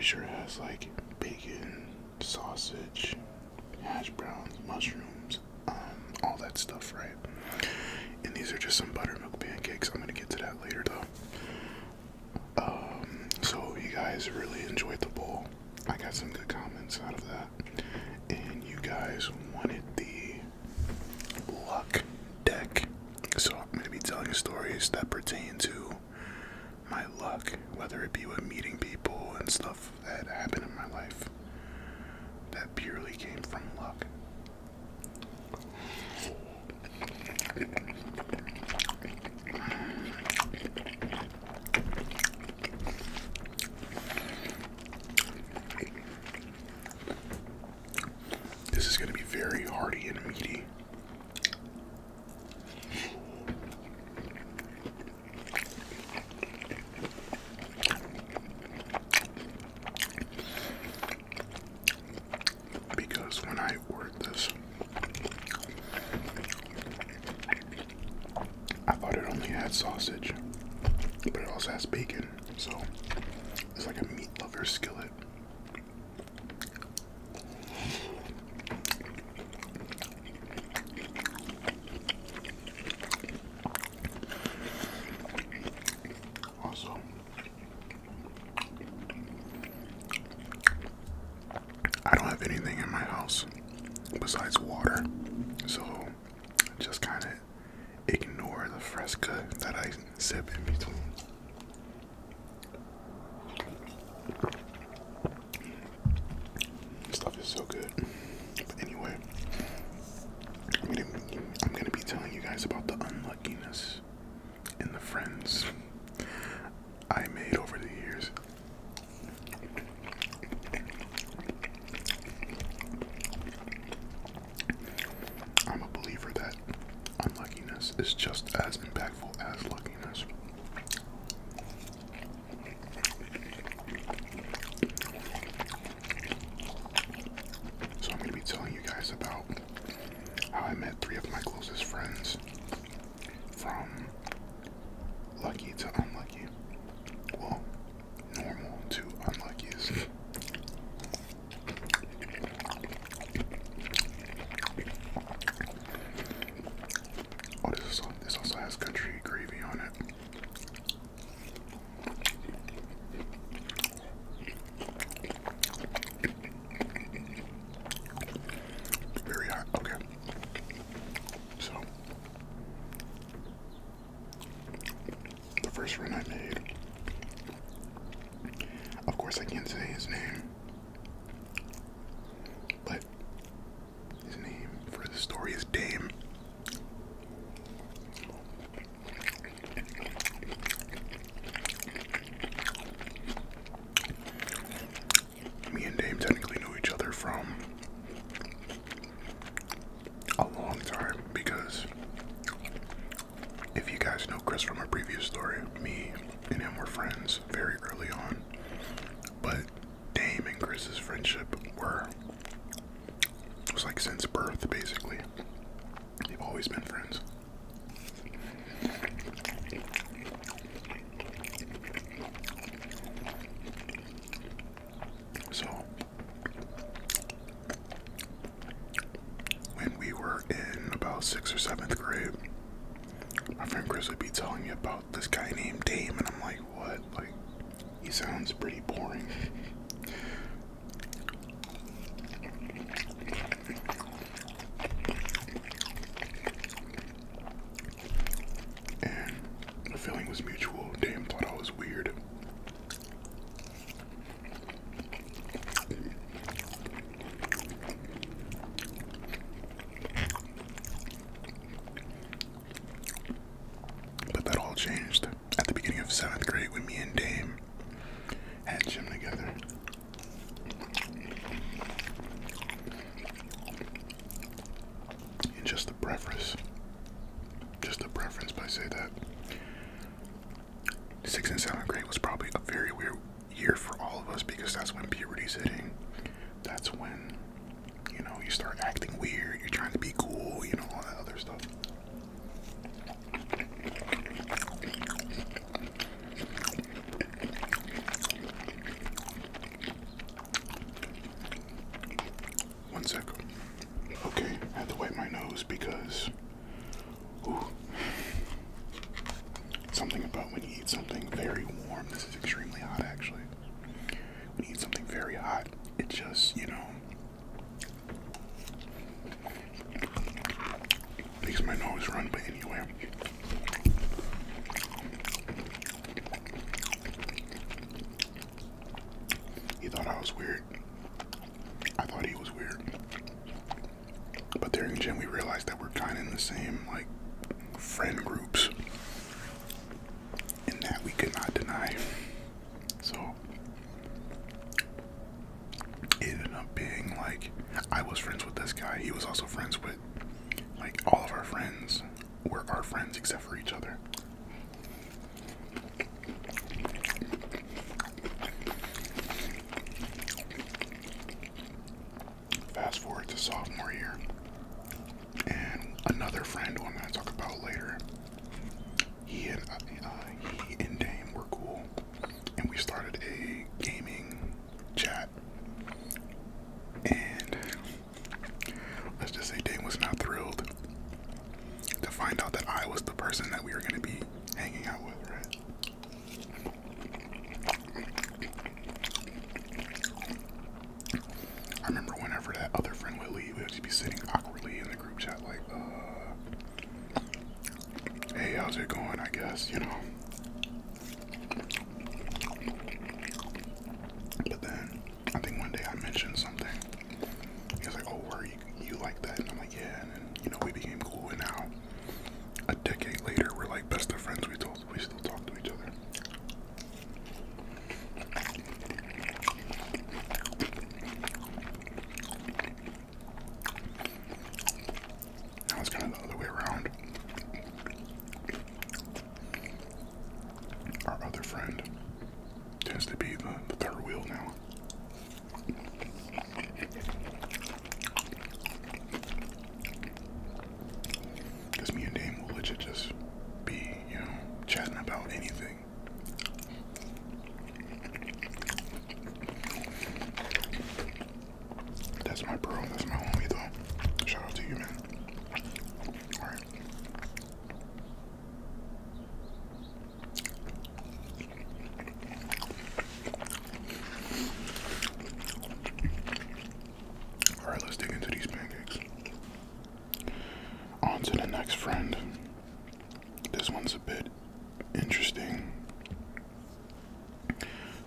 sure it has like bacon, sausage, hash browns, mushrooms, all that stuff, right? And these are just some buttermilk pancakes. I'm gonna get to that later though. So you guys really enjoyed the bowl. I got some good comments out of that. And you guys wanted the luck deck. So I'm gonna be telling stories that pertain to my luck, whether it be with meeting people and stuff that happened in my life that purely came from luck. This is going to be very hearty and meaty. Because when I ordered this, I thought it only had sausage, but it also has bacon, so it's like a meat lover skillet. Also, I don't have anything in my house besides water, so just kind of ignore the fresca that I sip in between. Stuff is so good. But anyway, I'm gonna be telling you guys about the unluckiness and the friends I made over the years. I'm a believer that unluckiness is just as impactful as luckiness. So I'm going to be telling you guys about how I met 3 of my closest friends from lucky to unlucky. Well, normal to unluckiest. Oh, this also has country gravy on it. Very hot. Okay. So, the first friend I made, of course I can't say his name, but his name for the story is Dame. Me and Dame technically knew each other from a long time, because if you guys know Chris from a previous story, me and him were friends very early on. But Dame and Chris's friendship was like since birth, basically. They've always been friends. So, when we were in about 6th or 7th grade, my friend Chris would be telling me about this guy named Dame, and I'm like, what? Like, he sounds pretty boring. And the feeling was mutual. Dame thought I was weird. But that all changed at the beginning of 7th grade when me and Dame had gym together. And just a preference, but I say that 6th and 7th grade was probably a very weird year for all of us, because that's when puberty's hitting. That's when, you know, you start acting weird, you're trying to be cool, you know, all that other stuff. One sec. Okay, I had to wipe my nose because, ooh, something about when you eat something very warm. This is extremely hot, actually. When you eat something very hot, it just, you know, makes my nose run. But anyway, he thought I was weird. I thought he was weird. But during the gym, we realized that we're kind of in the same, like, friend groups. And that we could not deny. So, it ended up being, like, I was friends with this guy. He was also friends with, like, all of our friends were our friends except for each other. Fast forward to sophomore year, and another friend who I'm going to talk about later, he and Dame were cool, and we started a gaming chat, and let's just say Dame was not thrilled to find out that I was the person that we were going to be hanging out with, right? I remember whenever that other friend would leave, we would just be sitting awkwardly in the group chat like, hey, how's it going, I guess, you know? But then, I think one day I mentioned something. He was like, oh, were you like that? And I'm like, yeah, and then, you know, we became cool, and now, a decade later, we're like best of friends, we still talk to each other. Now it's kind of the other way around. Our other friend tends to be the third wheel now. Because me and Dame will legit just be, you know, chatting about anything. That's my bro, that's my homie though. Shout out to you, man. Alright. Alright, let's dig into these pancakes. On to the next friend. This one's a bit interesting.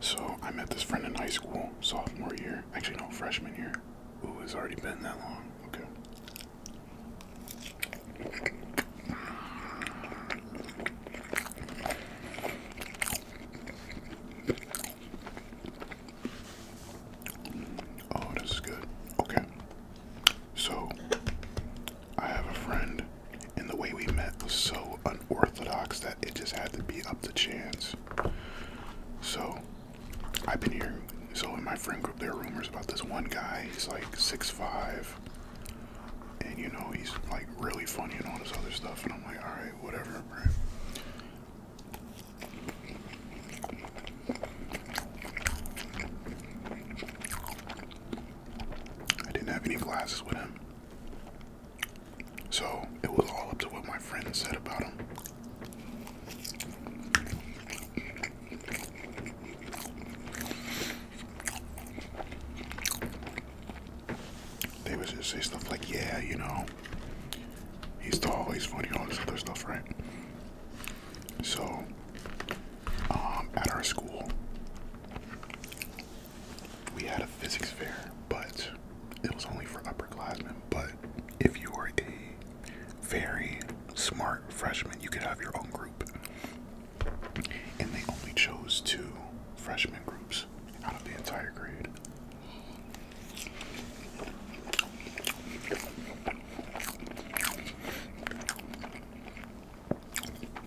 So, I met this friend in high school, sophomore year. Actually, no, freshman year. Ooh, it's already been that long. Okay. Oh, this is good. Okay. So, I have a friend, and the way we met was so unorthodox that it just had to be up to chance. So, I've been hearing, so in my friend group, there are rumors about this one guy. He's like 6'5", and you know, he's like really funny and all this other stuff. And I'm like, all right, whatever, right? I didn't have any classes with him, so it was all up to what my friend said about him. They would just say stuff like, yeah, you know, he's always funny, all this other stuff, right? So, at our school, we had a physics fair, but it was only for upperclassmen. But if you were a very smart freshman, you could have your own group. And they only chose 2 freshman groups out of the entire grade.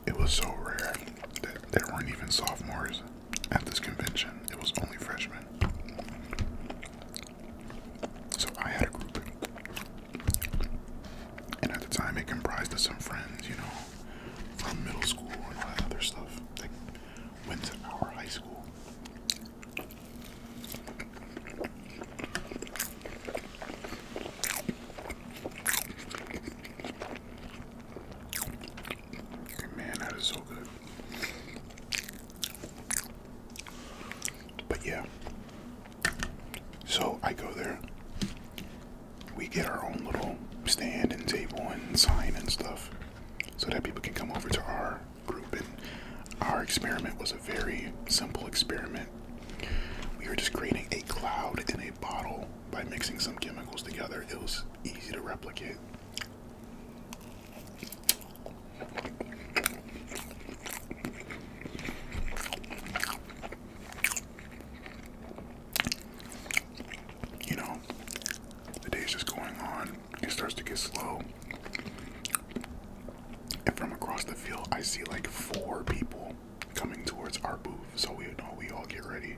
It was so rare that there weren't even sophomores at this convention. It was only freshmen. So I had a group. And at the time it comprised of some friends, you know, from middle school and all that other stuff that went to our high school. yeah. So I go there. We get our own little stand and table and sign and stuff so that people can come over to our group. And our experiment was a very simple experiment. We were just creating a cloud in a bottle by mixing some chemicals together. It was easy to replicate. You know, the day's just going on. It starts to get slow. And from across the field, I see like 4 people coming towards our booth. So we know we all get ready.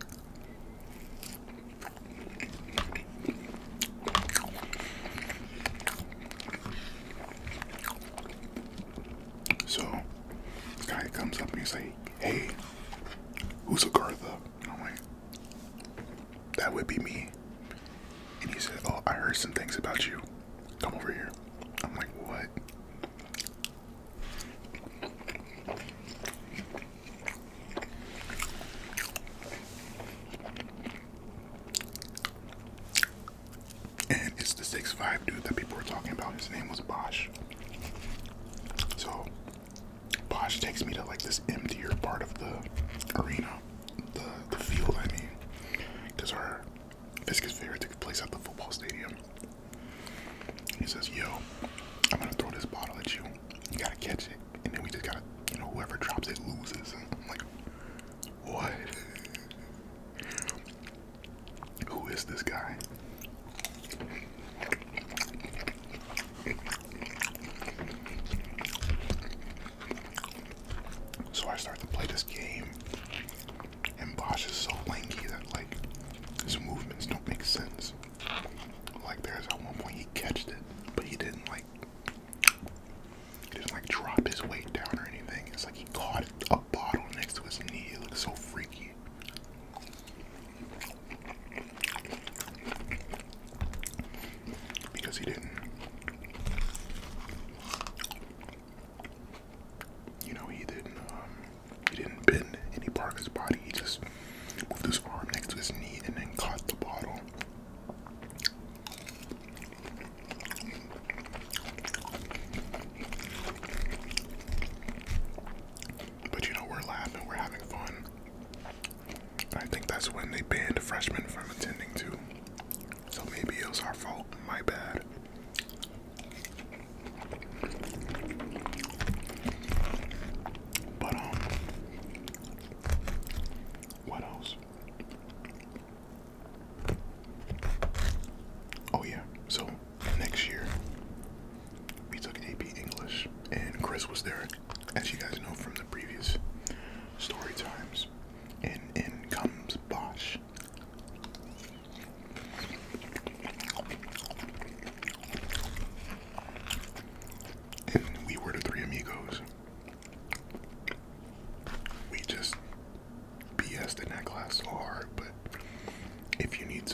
So this guy comes up and he's like, "Hey, who's Agartha?" And I'm like, "That would be me." And he said, "Oh, I heard some things about you. Come over here." I'm like, "What?" And it's the 6'5" dude that people were talking about. His name was Bosch. So Bosch takes me to like this emptier part of the arena, the field, I mean, because our Viscous Fair took place at the football stadium. He says, "Yo, I'm gonna throw this bottle at you. You gotta catch it, and then we just gotta, whoever drops it loses." And I'm like, "What? Who is this guy?" So I start to play this game, and Bosch is so lanky that like his movements don't make sense. Like there's at one point he catched it, but he didn't like drop his weight down or anything. It's like he caught a bottle next to his knee. It looks so freaky. Because he didn't, he didn't bend any part of his body. He just moved his arm next to his knee and then caught the bottle. But we're laughing, we're having fun. I think that's when they banned freshmen from attending too. So maybe it was our fault. My bad. But what else? Oh yeah, so next year we took AP English and Chris was there, as you guys know from the previous story times. And in comes Bosch. And we were the 3 amigos. We just BS'd in that class so hard, but if you need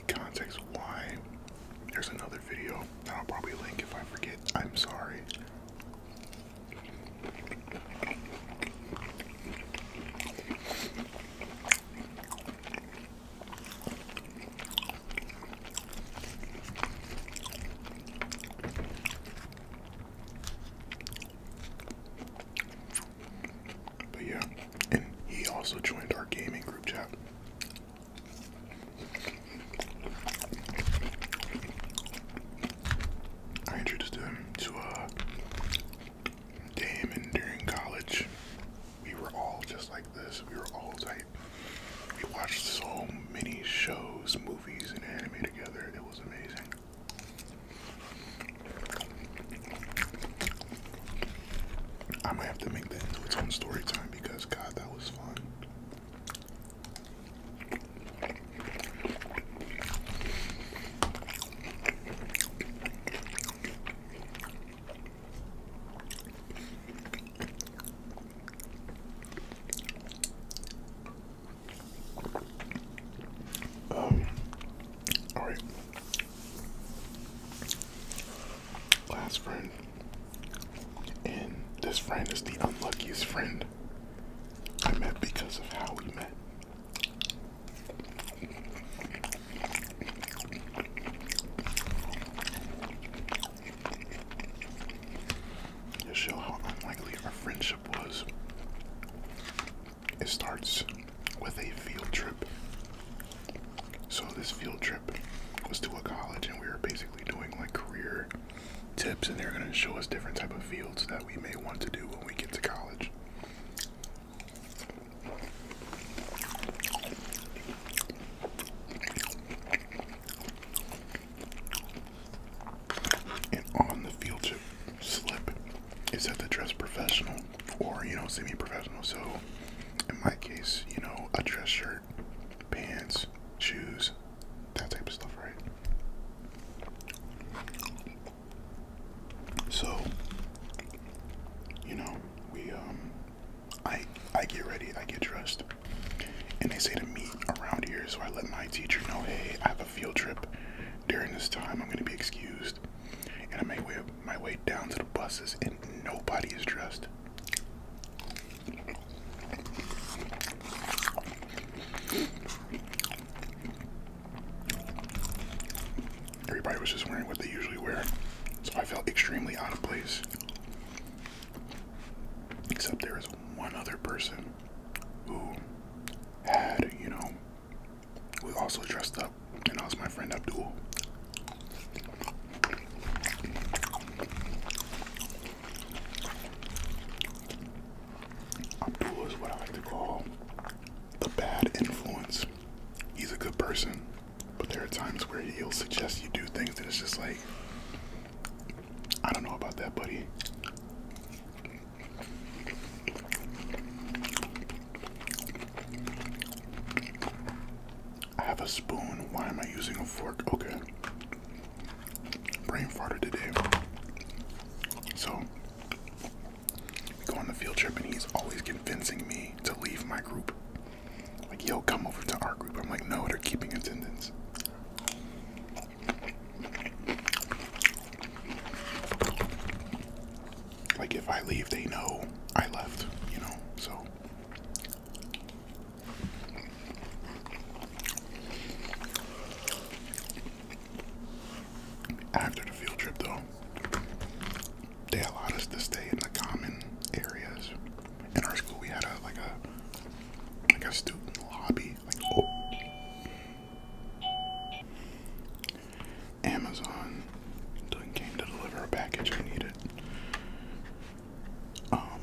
context why, there's another video that I'll probably link if I forget. I'm sorry. But yeah, and he also joined our gaming group chat. I introduced him to Damon during college. We were all just like this. We were all tight. We watched so many shows, movies, and anime together. It was amazing. I might have to make that into its own story time because, God, that was fun. Alright. Last friend. And this friend is the unluckiest friend I met because of how we met. slips, and they're going to show us different type of fields that we may want to do when we get to college. And on the field trip slip, it said to dress professional or, semi-professional. So in my case, a dress shirt, pants, shoes, that type of stuff, right? So, I get ready, I get dressed, and they say to meet around here, so I let my teacher know, hey, I have a field trip during this time, I'm going to be excused, and I make my way down to the buses, and nobody is dressed. Everybody was just wearing what they usually wear, so I felt extremely out of place. Except there was one other person who had, who also dressed up, and that was my friend Abdul. Abdul is what I like to call the bad influence. He's a good person, but there are times where he'll suggest you do things that it's just like, I don't know about that, buddy. I have a spoon. Why am I using a fork? Okay. Brain farted today. So, we go on the field trip and he's always convincing me to leave my group. Like, yo, come over to our group. I'm like, no, they're keeping attendance. Like, if I leave, they know I left, so. After the field trip, though, they allowed us to stay in the common areas. In our school, we had a student lobby. Amazon came to deliver a package I needed.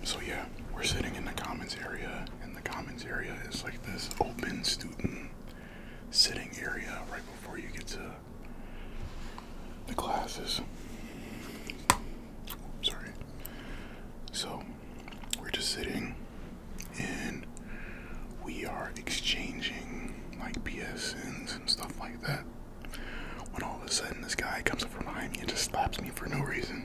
So yeah, we're sitting in the commons area, and the commons area is like this open student sitting area right before you get to the classes. Sorry. So we're just sitting and we are exchanging like PSNs and stuff like that, when all of a sudden this guy comes up from behind me and just slaps me for no reason.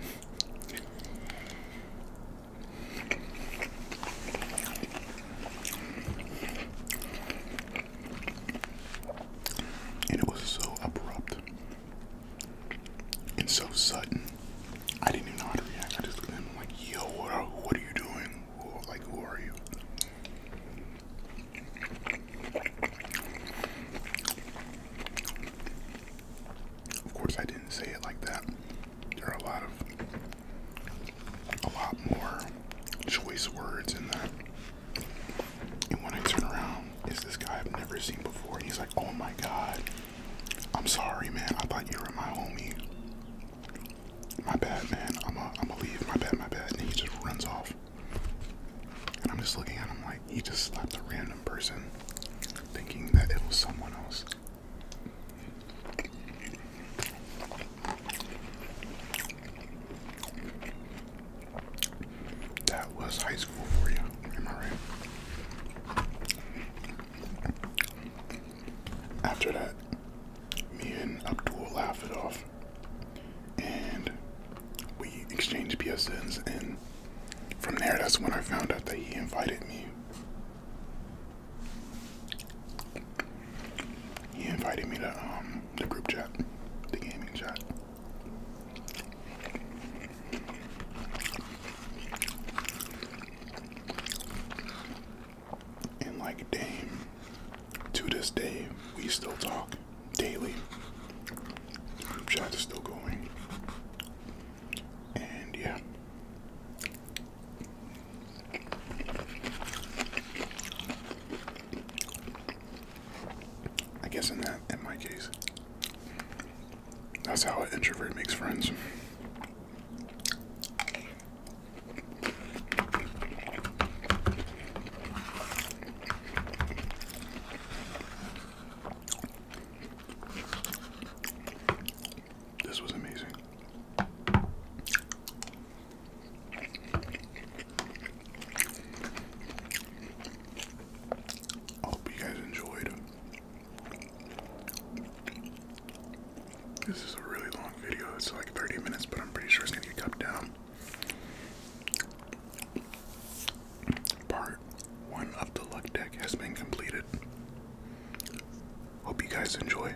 And it was so abrupt and so sudden, I didn't even know how to react. I just looked at him like, yo, what are you doing? Who are you? Of course, I didn't say it like that. There are a lot more choice words in that. And when I turn around, it's this guy I've never seen before, and he's like, oh my God, I'm sorry, man. I thought you were my homie. My bad, man. I'ma leave. My bad. And he just runs off. And I'm just looking at him like he just slapped a random person, thinking that it was someone else. That was high school for you. Am I right? After that, me and Abdul laughed it off, and we exchanged PSNs, and from there, that's when I found out that he invited me. He invited me to the group chat, the gaming chat. And like, damn, to this day, we still talk daily. The group chat is still going. And yeah. I guess in my case, deck has been completed. Hope you guys enjoy.